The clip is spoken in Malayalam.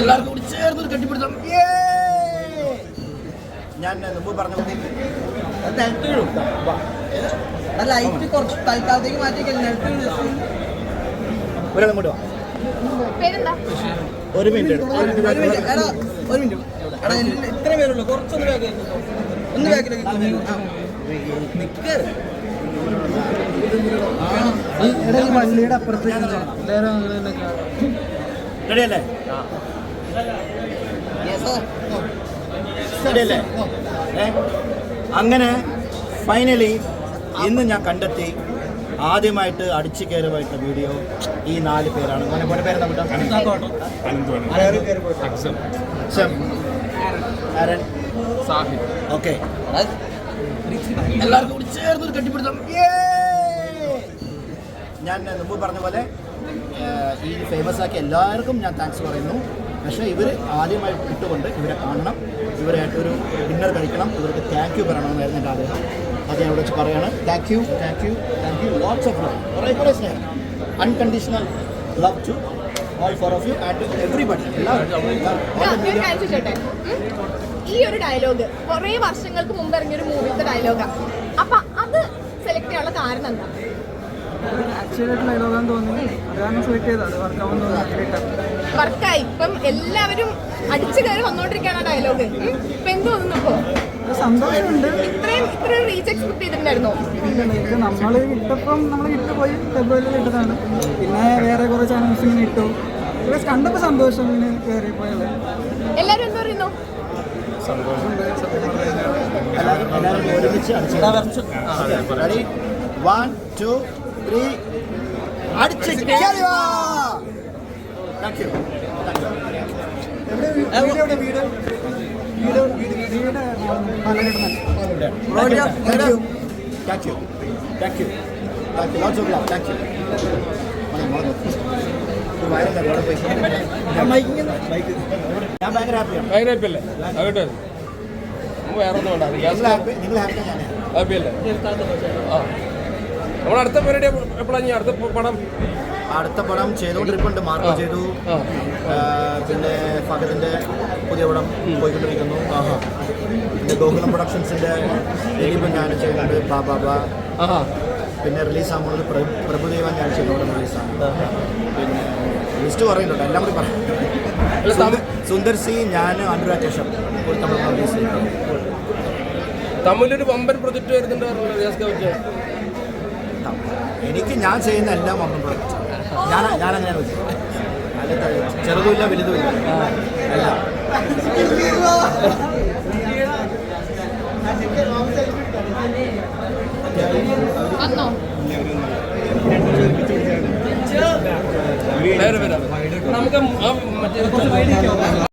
എല്ലാവർക്കും കൂടി ചേർന്ന് കെട്ടിപ്പിടുത്തം. ഞാൻ മുമ്പ് പറഞ്ഞ ലൈറ്റ് കുറച്ച് തൽക്കാലത്തേക്ക് മാറ്റിക്കല്ലേ. ഒരാളും കൊണ്ടുവാ. ഒരു മിനിറ്റ് ഇത്ര പേരുള്ളൂ. കുറച്ചൊന്ന് ഒന്ന് ബാക്കിലേക്ക് പള്ളിയുടെ അപ്പുറത്തേക്ക് റെഡിയല്ലേ? റെഡിയല്ലേ? അങ്ങനെ ഫൈനലി ഇന്ന് ഞാൻ കണ്ടെത്തി ആദ്യമായിട്ട് അടിച്ചു കയറുമായിട്ട് വീഡിയോ ഈ 4 പേരാണ്. മോനെ പേര് ഓക്കെ. എല്ലാവർക്കും കൂടി ചേർന്ന് കെട്ടിപ്പിടുത്തം. ഞാൻ മുമ്പ് പറഞ്ഞ പോലെ ഈ ഫേമസ് ആക്കിയ എല്ലാവർക്കും ഞാൻ താങ്ക്സ് പറയുന്നു. പക്ഷേ ഇവർ ആദ്യമായി ഇട്ടുകൊണ്ട് ഇവരെ കാണണം, ഇവരായിട്ടൊരു ഡിന്നർ കഴിക്കണം, ഇവർക്ക് താങ്ക് യു പറയണമെന്നായിരുന്നു എൻ്റെ ആഗ്രഹം. അത് ഞാൻ ഇവിടെ വെച്ച് പറയാണ്. Thank you lots of love. കുറേ സ്നേഹം, unconditional love to all for of you and to everybody. ഈ ഒരു ഡയലോഗ് കുറേ വർഷങ്ങൾക്ക് മുമ്പ് ഇറങ്ങിയൊരു മൂവിത്തെ ഡയലോഗാണ്. അപ്പൊ അത് സെലക്ട് ചെയ്യാനുള്ള കാരണം എന്താ? വർക്കായി. ഇപ്പം എല്ലാവരും അടിച്ചു കയറി വന്നോണ്ടിരിക്കുകയാണ് ഡയലോഗ്. ഇപ്പൊ എന്ത് തോന്നുന്നു? ഇപ്പൊ സന്തോഷമുണ്ട്. ഇത്രയും റീച്ച് എക്സ്പെക്ട് ചെയ്തിട്ടുണ്ടായിരുന്നോ? നമ്മൾ ഇട്ടപ്പം നമ്മൾ ഇട്ടുപോയി ഫെബ്രുവരിയിൽ ഇട്ടതാണ്. പിന്നെ വേറെ കുറേ ചാനൽസ് ഇങ്ങനെ ഇട്ടു. കണ്ടപ്പോൾ സന്തോഷം. ഇങ്ങനെ കയറിപ്പോയത് എല്ലാവരും എന്ത് പറയുന്നു? റെഡി 1 2 3 അടിച്ച് ഞാൻ ഭയങ്കര ഹാപ്പിയാണ്. നമ്മൾ അടുത്ത പരിപാടി എപ്പോഴാണ്? അടുത്ത പടം ചെയ്തുകൊണ്ടിരിപ്പുണ്ട്. മാർക്കോ ചെയ്തു. പിന്നെ ഫഹദിന്റെ പുതിയ പടം പോയിക്കൊണ്ടിരിക്കുന്നു. പിന്നെ ഗോകുലം പ്രൊഡക്ഷൻസിന്റെ ഇപ്പം ഞാൻ ചെയ്യുന്നുണ്ട്. ബാബാ. പിന്നെ റിലീസാകുമ്പോൾ പ്രഭുദേവൻ ഞാൻ ചെയ്യുന്നുണ്ട്. റിലീസാണ്. പിന്നെ ലിസ്റ്റ് പറയുന്നുണ്ട്. എല്ലാം കൂടി പറയും. സുന്ദർ സി, ഞാൻ അനുരാഗ് കശ്യപ് റിലീസ് ചെയ്യുന്നു. തമിഴിലൊരു വമ്പൻ പ്രൊജക്ട് വരുന്നുണ്ട്. എനിക്ക് ഞാൻ ചെയ്യുന്ന എല്ലാം വമ്പൻ പ്രൊജക്ട്. ഞാനങ്ങനെയാണ് വെച്ചത്. ചെറുതുമില്ല വലുതുമില്ല എല്ലാം. നമുക്ക്